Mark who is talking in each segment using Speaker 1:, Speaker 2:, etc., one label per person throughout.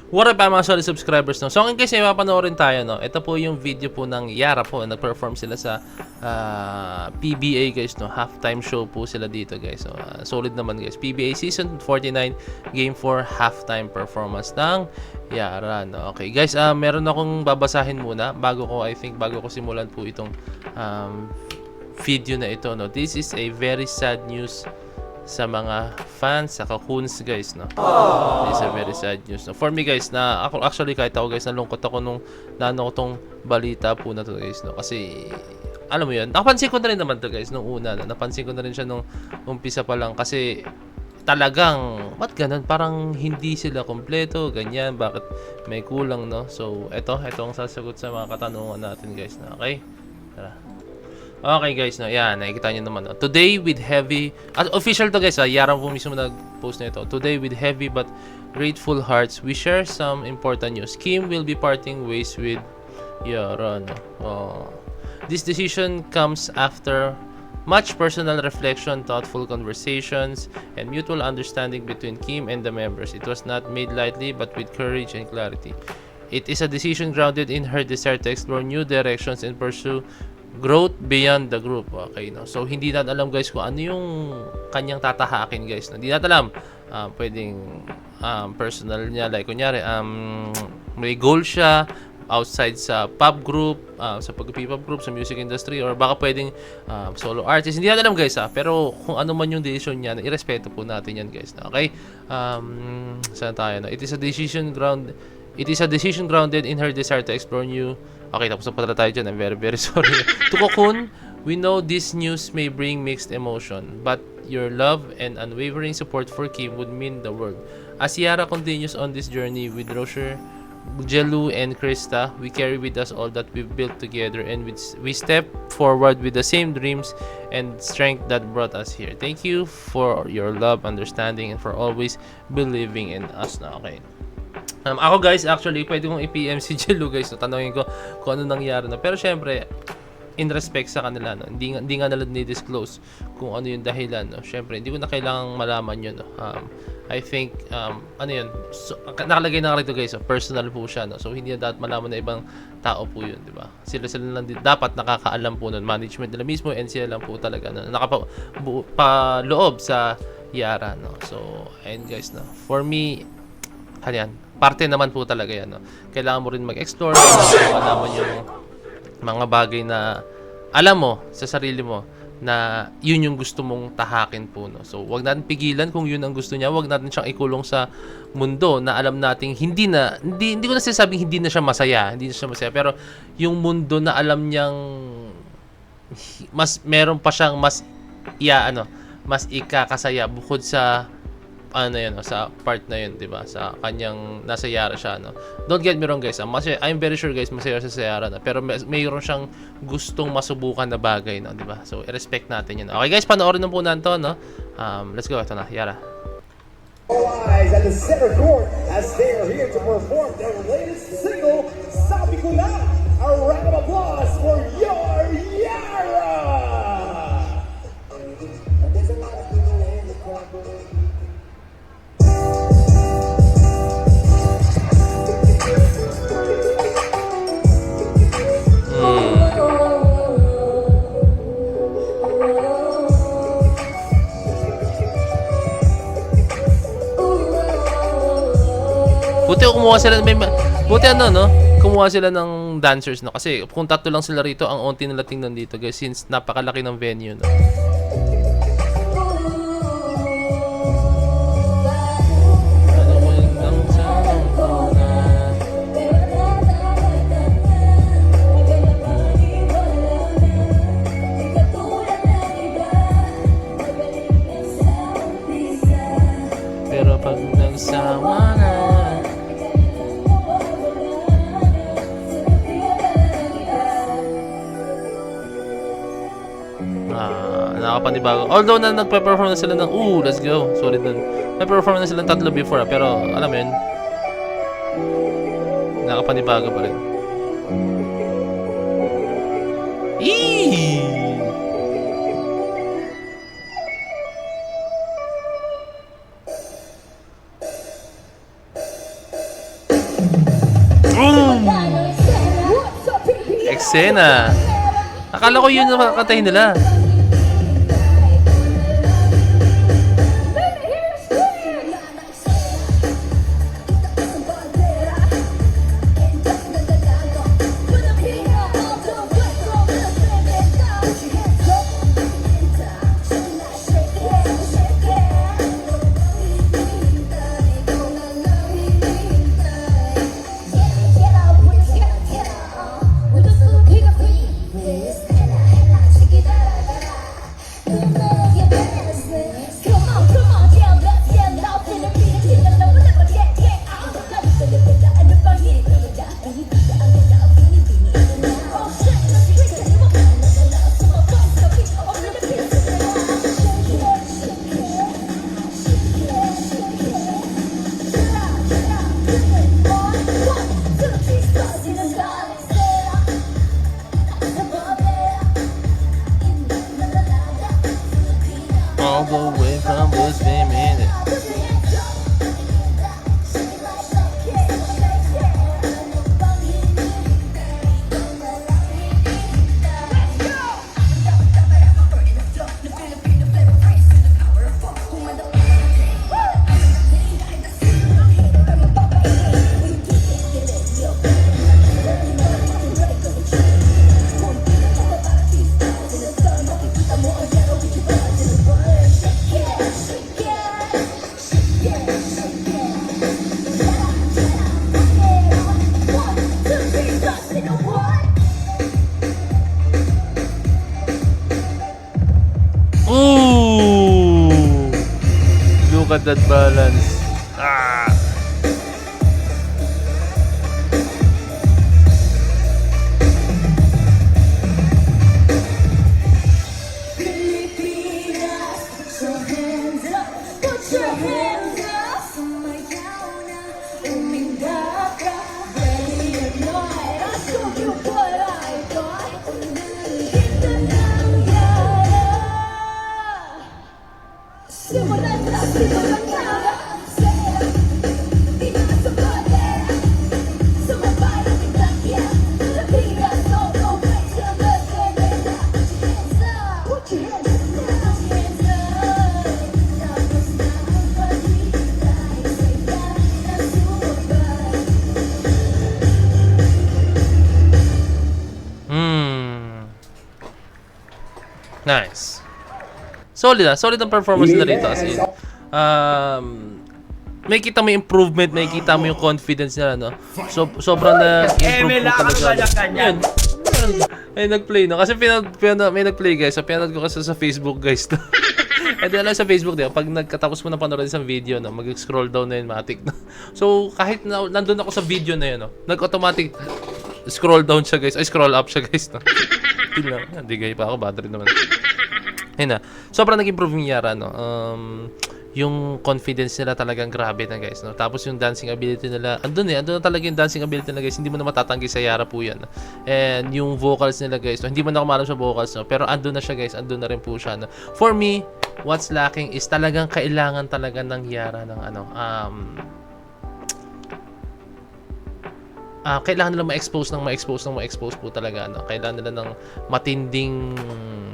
Speaker 1: What up mga solid subscribers, no? So, guys, may mapanoorin tayo, no? Ito po yung video po ng Yara po. Nag-perform sila sa PBA, guys, no? Halftime show po sila dito, guys. So, solid naman, guys. PBA Season 49, Game 4, halftime performance ng Yara, no? Okay, guys, meron akong babasahin muna bago ko simulan po itong video na ito, no? This is a very sad news sa mga fans sa Cocoons, guys, no. This is a very sad news, no. For me, guys, na ako actually kahit ako, guys, nalungkot ako nung naano ko tong balita po na to, guys, no. Kasi alam mo 'yun, napansin ko na rin naman to, guys, nung una, no. Napansin ko na rin siya nung umpisa pa lang kasi talagang ba't ganun, parang hindi sila kompleto, ganyan, bakit may kulang, no. So ito ang sasagot sa mga katanungan natin, guys, na okay. Tara. Okay, guys, no, yan, nakikita nyo naman, no? Today with heavy, official to, guys, Yara po mismo nag-post na ito. Today with heavy but grateful hearts, we share some important news. Kim will be parting ways with Yara, no? This decision comes after much personal reflection, thoughtful conversations, and mutual understanding between Kim and the members. It was not made lightly but with courage and clarity. It is a decision grounded in her desire to explore new directions and pursue growth beyond the group. Okay, no? So, hindi natin alam, guys, kung ano yung kanyang tatahakin, guys. No? Hindi natin alam. Pwedeng personal niya. Like, kunyari, may goal siya outside sa pop group, sa pag-pop group, sa music industry, or baka pwedeng solo artist. Hindi natin alam, guys, Pero kung ano man yung decision niya, irespeto po natin yan, guys. No? Okay? Saan tayo? No? It is a decision grounded in her desire to explore new. Okay, tapos na pala tayo dyan. I'm very, very sorry. To Cocoon, we know this news may bring mixed emotion, but your love and unwavering support for Kim would mean the world. As Yara continues on this journey with Rocher, Jelu, and Krista, we carry with us all that we've built together, and we step forward with the same dreams and strength that brought us here. Thank you for your love, understanding, and for always believing in us. Na okay. Ako, guys, actually, pwede kong i-PM si Jelu, guys, no? Tanongin ko kung ano nangyari na. Pero syempre, in respect sa kanila, no? Hindi nga nila ni-disclose kung ano yung dahilan, no? Syempre, hindi ko na kailangang malaman yun, no? I think, ano yun, so, nakalagay na rito, guys, personal po siya, no? So, hindi na dapat malaman na ibang tao po yun, di ba? Sila lang dapat nakakaalam po nun, management nila mismo, and sila lang po talaga, no? Nakapaloob sa Yara, no? So, and guys, no? For me, yan, parte naman po talaga yan, no? Kailangan mo rin mag-explore, malaman yung mga bagay na alam mo sa sarili mo na yun yung gusto mong tahakin po, no? So, wag natin pigilan kung yun ang gusto niya. Wag natin siyang ikulong sa mundo na alam nating hindi ko na sinasabing hindi na siya masaya, pero yung mundo na alam niyang meron pa siyang mas ikakasaya bukod sa sa part na yun, 'di ba? Sa kanyang nasa Yara siya, no. Don't get me wrong, guys. I'm very sure, guys, masaya siya sa Yara na, pero mayroon siyang gustong masubukan na bagay, no, 'di ba? So, i-respect natin 'yun. Okay, guys, panoorin na po natin 'to, no. Let's go, ito na, Yara.
Speaker 2: Eyes at the center court as they are here to perform their latest single, Sabi Ko Na. A round of applause for your Yara. There's a lot of people in the crowd.
Speaker 1: Kumuha sila ng dancers, no? Kasi kung tatlo lang sila rito, ang onti nila tingnan dito, guys, since napakalaki ng venue, no? Pero pag nagsawa na, nakapanibago. Although na nagpe-perform na sila ng let's go. Solid dun. Nagpe-perform na sila tatlo before, pero alam mo yun, nakapanibago pa rin. Eee! Boom! Eksena. Akala ko yun ang kakatayin nila. All the way from Brisbane, man. Ooh! Look at that balance. Ah! Nice. Solid solid ang performance nila rito as in. May kita mo yung improvement, may kita mo yung confidence nila, no? So, sobrang na-improve po talaga. Yun. Ay, nag-play, no? Kasi may nag-play, guys. So, pinanood ko kasi sa Facebook, guys, no? And then, sa Facebook, di ba? Pag nagkatapos mo na panood isang video, no? Mag-scroll down na yun, matik, no? So, kahit nandun ako sa video na yun, no? Nag-automatic scroll down siya, guys. Ay, scroll up siya, guys, no? Hindi, gay pa ako. Battery naman. Ayun na. Sobrang nag-improve yung Yara, no? Yung confidence nila talagang grabe na, guys, no? Tapos yung dancing ability nila, andun na talaga yung dancing ability nila, guys. Hindi mo na matatanggi sa Yara po yan. And yung vocals nila, guys, no? Hindi mo na kumalam sa vocals, no? Pero andun na siya, guys. Andun na rin po siya, no? For me, what's lacking is talagang kailangan talaga ng Yara ng kailangan nila ma-expose po talaga, no? Kailangan nila ng matinding,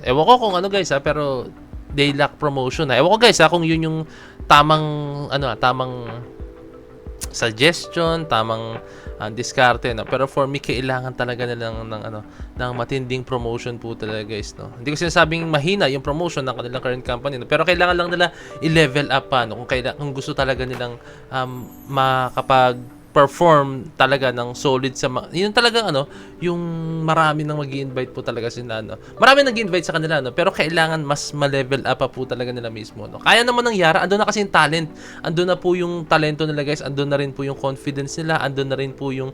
Speaker 1: ewan ko kung ano, guys, pero they lack promotion, ha. Ewan ko, guys, kung yun yung tamang suggestion, tamang diskarte, no? Pero for me, kailangan talaga nila ng matinding promotion po talaga, guys, no? Hindi ko sinasabing mahina yung promotion ng kanilang current company, no? Pero kailangan lang nila i-level up pa, no? Kung gusto talaga nilang makapag-perform talaga ng solid sa yun talagang yung marami nang magi-invite po talaga sila, no? Marami nag-invite sa kanila, no? Pero kailangan mas ma-level up pa po talaga nila mismo, no? Kaya naman ng Yara, andun na kasi yung talent. Andun na po yung talento nila, guys. Andun na rin po yung confidence nila. Andun na rin po yung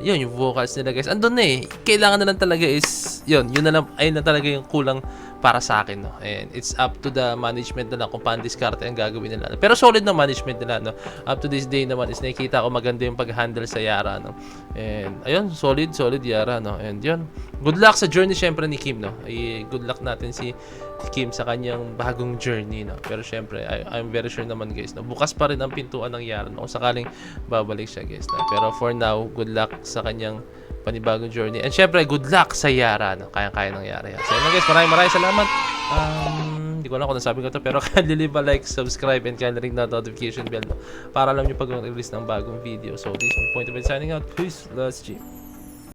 Speaker 1: yung vocals nila, guys. Andun na eh. Kailangan na lang talaga is yun na lang, ayun na talaga yung kulang para sa akin, no. And it's up to the management na lang kung paano diskarte ang gagawin nila. Pero solid na management nila, no. Up to this day naman is nakikita ko maganda yung pag-handle sa Yara, no. And ayun, solid Yara, no. And yun, good luck sa journey syempre ni Kim, no. Good luck natin si Kim sa kanyang bagong journey, no. Pero syempre, I'm very sure naman, guys, no, bukas pa rin ang pintuan ng Yara, no, kung sakaling babalik siya, guys, no. Pero for now, good luck sa kanyang panibagong journey. And syempre, good luck sa Yara, no. Kayang-kaya ng Yara yan. So yun, guys, maraming salamat. Hindi ko alam kung nasabi ko to, pero kindly leave a like, subscribe, and kindly ring the notification bell, no, para alam nyo pag release ng bagong video. So this is my point of it, signing out. Peace. Let's G.